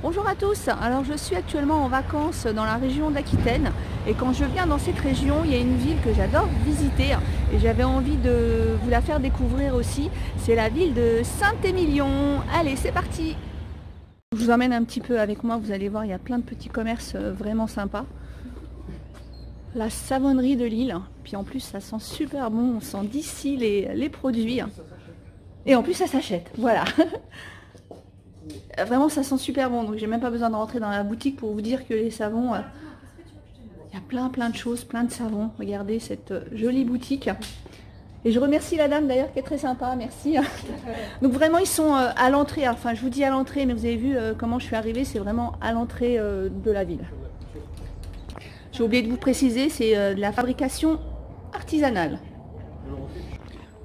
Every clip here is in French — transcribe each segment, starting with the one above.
Bonjour à tous, alors je suis actuellement en vacances dans la région d'Aquitaine et quand je viens dans cette région, il y a une ville que j'adore visiter et j'avais envie de vous la faire découvrir aussi, c'est la ville de Saint-Émilion. Allez, c'est parti! Je vous emmène un petit peu avec moi, vous allez voir, il y a plein de petits commerces vraiment sympas. La savonnerie de Lille, puis en plus ça sent super bon, on sent d'ici les produits et en plus ça s'achète, voilà. Vraiment ça sent super bon, donc j'ai même pas besoin de rentrer dans la boutique pour vous dire que les savons, il y a plein de choses, plein de savons. Regardez cette jolie boutique. Et je remercie la dame d'ailleurs qui est très sympa, merci. Donc vraiment ils sont à l'entrée, enfin je vous dis à l'entrée, mais vous avez vu comment je suis arrivée, c'est vraiment à l'entrée de la ville. J'ai oublié de vous préciser, c'est de la fabrication artisanale.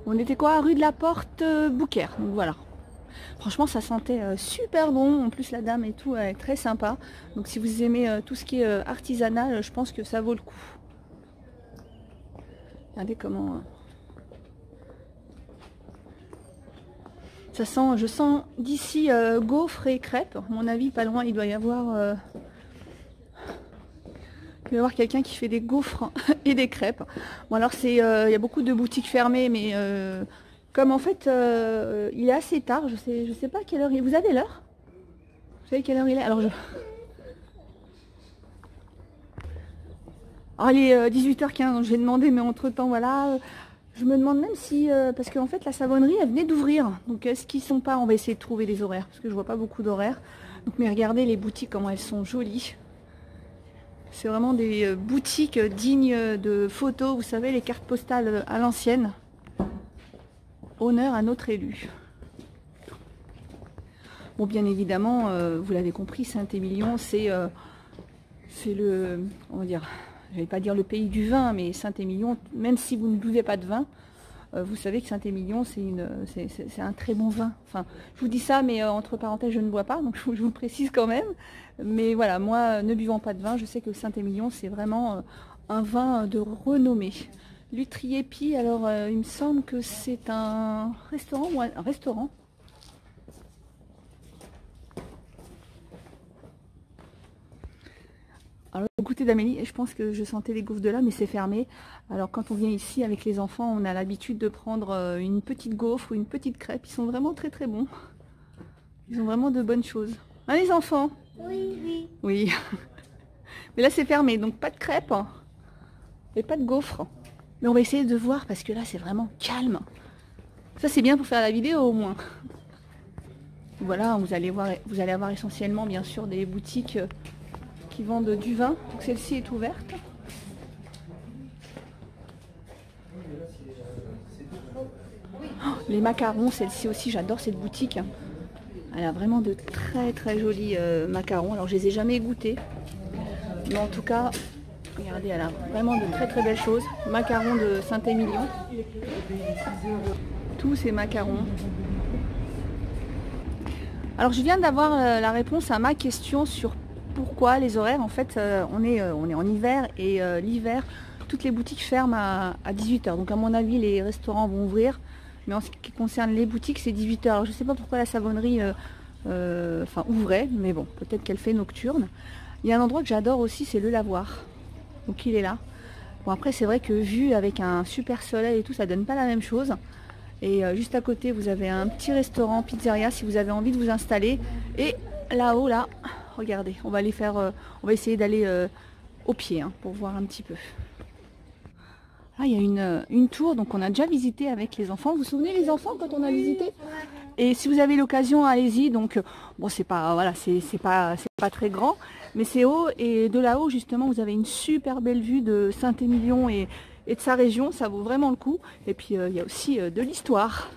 On était quoi, rue de la Porte Bouquer, donc voilà. Franchement ça sentait super bon, en plus la dame et tout est très sympa. Donc si vous aimez tout ce qui est artisanal, je pense que ça vaut le coup. Regardez comment... ça sent, je sens d'ici gaufres et crêpes. À mon avis pas loin il doit y avoir... il va y avoir quelqu'un qui fait des gaufres et des crêpes. Bon alors c'est, il y a beaucoup de boutiques fermées, mais comme en fait il est assez tard, je sais pas quelle heure il est. Vous avez l'heure? Vous savez quelle heure il est? Alors il est 18h15, donc je vais demander, mais entre temps voilà, je me demande même si, parce qu'en fait la savonnerie elle venait d'ouvrir, donc est-ce qu'ils sont pas, on va essayer de trouver des horaires, parce que je vois pas beaucoup d'horaires. Donc mais regardez les boutiques comment elles sont jolies. C'est vraiment des boutiques dignes de photos, vous savez, les cartes postales à l'ancienne. Honneur à notre élu. Bon, bien évidemment, vous l'avez compris, Saint-Émilion, c'est le, on va dire, je vais pas dire le pays du vin, mais Saint-Émilion, même si vous ne buvez pas de vin, vous savez que Saint-Émilion, c'est un très bon vin. Enfin, je vous dis ça, mais entre parenthèses, je ne bois pas, donc je vous le précise quand même. Mais voilà, moi, ne buvant pas de vin, je sais que Saint-Émilion, c'est vraiment un vin de renommée. Lutrier-Py, alors il me semble que c'est un restaurant ou un restaurant. Alors le goûter d'Amélie, je pense que je sentais les gaufres de là, mais c'est fermé. Alors quand on vient ici avec les enfants, on a l'habitude de prendre une petite gaufre ou une petite crêpe. Ils sont vraiment très bons. Ils ont vraiment de bonnes choses. Hein les enfants? Oui, oui. Oui. Mais là c'est fermé, donc pas de crêpes et pas de gaufres. Mais on va essayer de voir parce que là c'est vraiment calme. Ça c'est bien pour faire la vidéo au moins. Voilà, vous allez avoir essentiellement bien sûr des boutiques qui vendent du vin. Donc celle-ci est ouverte. Oh, les macarons, celle-ci aussi, j'adore cette boutique. Elle a vraiment de très jolis macarons. Alors je les ai jamais goûtés. Mais en tout cas, regardez, elle a vraiment de très belles choses. Macarons de Saint-Émilion. Tous ces macarons. Alors je viens d'avoir la réponse à ma question sur pourquoi les horaires. En fait, on est en hiver et l'hiver, toutes les boutiques ferment à 18h. Donc à mon avis, les restaurants vont ouvrir. Mais en ce qui concerne les boutiques, c'est 18h. Alors je ne sais pas pourquoi la savonnerie ouvrait, mais bon, peut-être qu'elle fait nocturne. Il y a un endroit que j'adore aussi, c'est le lavoir. Donc il est là. Bon après, c'est vrai que vu avec un super soleil et tout, ça donne pas la même chose. Et juste à côté, vous avez un petit restaurant, pizzeria, si vous avez envie de vous installer. Et là-haut, là, regardez, on va aller faire, on va essayer d'aller au pied pour voir un petit peu. Là, il y a une tour, donc on a déjà visité avec les enfants. Vous vous souvenez les enfants quand on a visité? Et si vous avez l'occasion, allez-y. Donc bon, c'est pas, voilà, c'est pas très grand, mais c'est haut. Et de là-haut, justement, vous avez une super belle vue de Saint-Émilion et de sa région. Ça vaut vraiment le coup. Et puis il y a aussi de l'histoire.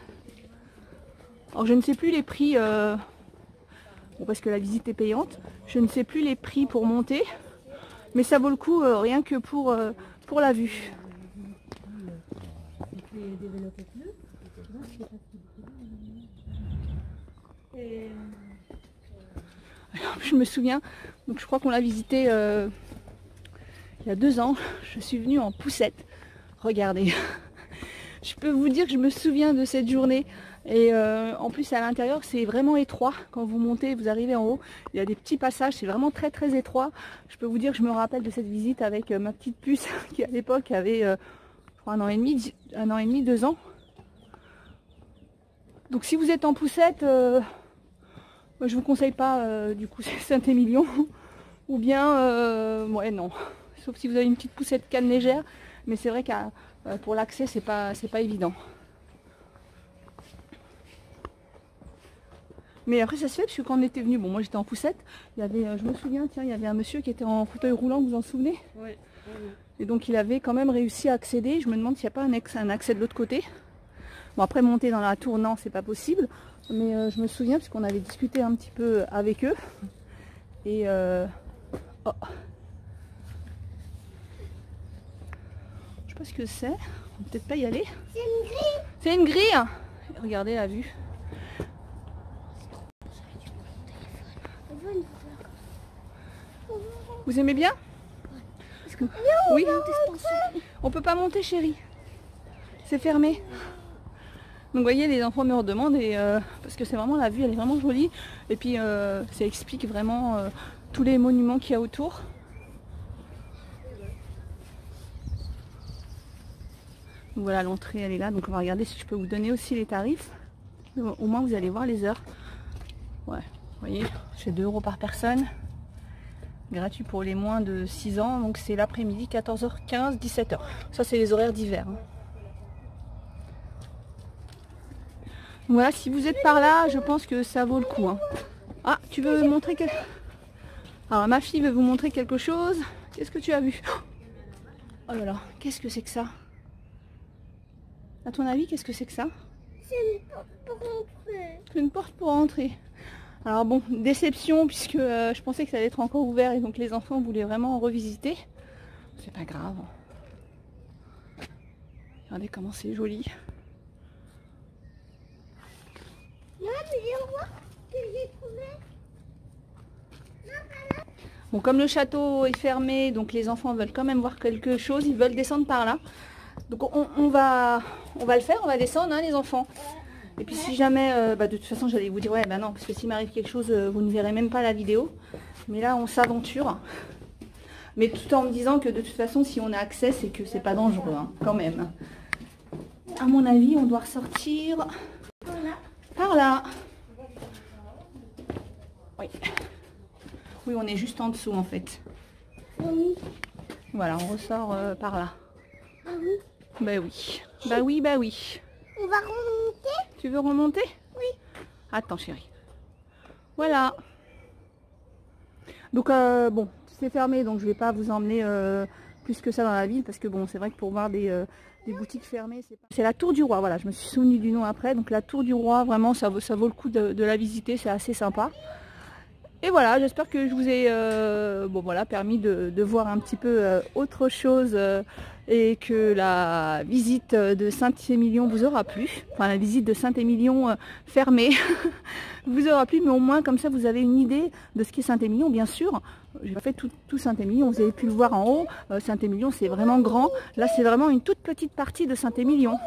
Alors je ne sais plus les prix, bon, parce que la visite est payante. Je ne sais plus les prix pour monter, mais ça vaut le coup rien que pour la vue. Alors, je me souviens, donc je crois qu'on l'a visité il y a 2 ans. Je suis venue en poussette. Regardez, je peux vous dire que je me souviens de cette journée Et en plus à l'intérieur c'est vraiment étroit. Quand vous montez, vous arrivez en haut, il y a des petits passages, c'est vraiment très très étroit. Je peux vous dire que je me rappelle de cette visite avec ma petite puce qui à l'époque avait je crois 1 an et demi, 2 ans. Donc si vous êtes en poussette, moi, je vous conseille pas du coup Saint-Émilion. Ou bien, ouais non, sauf si vous avez une petite poussette canne légère. Mais c'est vrai que pour l'accès c'est pas évident. Mais après ça se fait parce que quand on était venu, bon moi j'étais en poussette, il y avait, je me souviens, tiens, il y avait un monsieur qui était en fauteuil roulant, vous vous en souvenez? Oui. Et donc il avait quand même réussi à accéder. Je me demande s'il n'y a pas un accès de l'autre côté. Bon après monter dans la tour, non c'est pas possible. Mais je me souviens parce qu'on avait discuté un petit peu avec eux. Et oh. Je sais pas ce que c'est. On va peut-être pas y aller. C'est une grille. C'est une grille. Regardez la vue. Vous aimez bien? Que... Oui. On peut pas monter, chérie. C'est fermé. Donc vous voyez, les enfants me redemandent et parce que c'est vraiment la vue, elle est vraiment jolie. Et puis ça explique vraiment tous les monuments qu'il y a autour. Donc voilà, l'entrée elle est là. Donc on va regarder si je peux vous donner aussi les tarifs. Au moins vous allez voir les heures. Ouais, vous voyez, c'est 2 € par personne. Gratuit pour les moins de 6 ans. Donc c'est l'après-midi, 14h15, 17h. Ça c'est les horaires d'hiver. Hein. Voilà, si vous êtes par là, je pense que ça vaut le coup. Hein. Ah, tu veux montrer quelque... Alors ma fille veut vous montrer quelque chose. Qu'est-ce que tu as vu? Oh là là, qu'est-ce que c'est que ça? À ton avis, qu'est-ce que c'est que ça? C'est une porte pour entrer. C'est une porte pour entrer. Alors bon, déception puisque je pensais que ça allait être encore ouvert et donc les enfants voulaient vraiment revisiter. C'est pas grave. Regardez comment c'est joli. Bon, comme le château est fermé, donc les enfants veulent quand même voir quelque chose, ils veulent descendre par là. Donc on va le faire, on va descendre hein, les enfants. Et puis si jamais, de toute façon j'allais vous dire ouais bah non, parce que s'il m'arrive quelque chose, vous ne verrez même pas la vidéo. Mais là on s'aventure. Mais tout en me disant que de toute façon si on a accès, c'est que c'est pas dangereux hein, quand même. À mon avis, on doit ressortir par là. Oui. Oui, on est juste en dessous en fait. Oui. Voilà, on ressort par là. Ah oui. Bah oui. Bah oui, bah oui. On va remonter? Tu veux remonter? Oui. Attends chérie. Voilà. Donc bon, c'est fermé, donc je vais pas vous emmener plus que ça dans la ville parce que bon, c'est vrai que pour voir des boutiques fermées, c'est la Tour du Roi. Voilà, je me suis souvenu du nom après. Donc la Tour du Roi, vraiment, ça vaut le coup de la visiter, c'est assez sympa. Et voilà, j'espère que je vous ai bon, voilà, permis de voir un petit peu autre chose et que la visite de Saint-Émilion vous aura plu. Enfin, la visite de Saint-Émilion fermée vous aura plu, mais au moins comme ça vous avez une idée de ce qu'est Saint-Émilion. Bien sûr, j'ai pas fait tout Saint-Émilion, vous avez pu le voir en haut. Saint-Émilion c'est vraiment grand. Là c'est vraiment une toute petite partie de Saint-Émilion.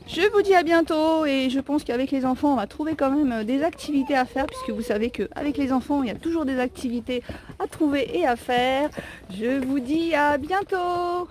Je vous dis à bientôt et je pense qu'avec les enfants on va trouver quand même des activités à faire puisque vous savez qu'avec les enfants il y a toujours des activités à trouver et à faire. Je vous dis à bientôt.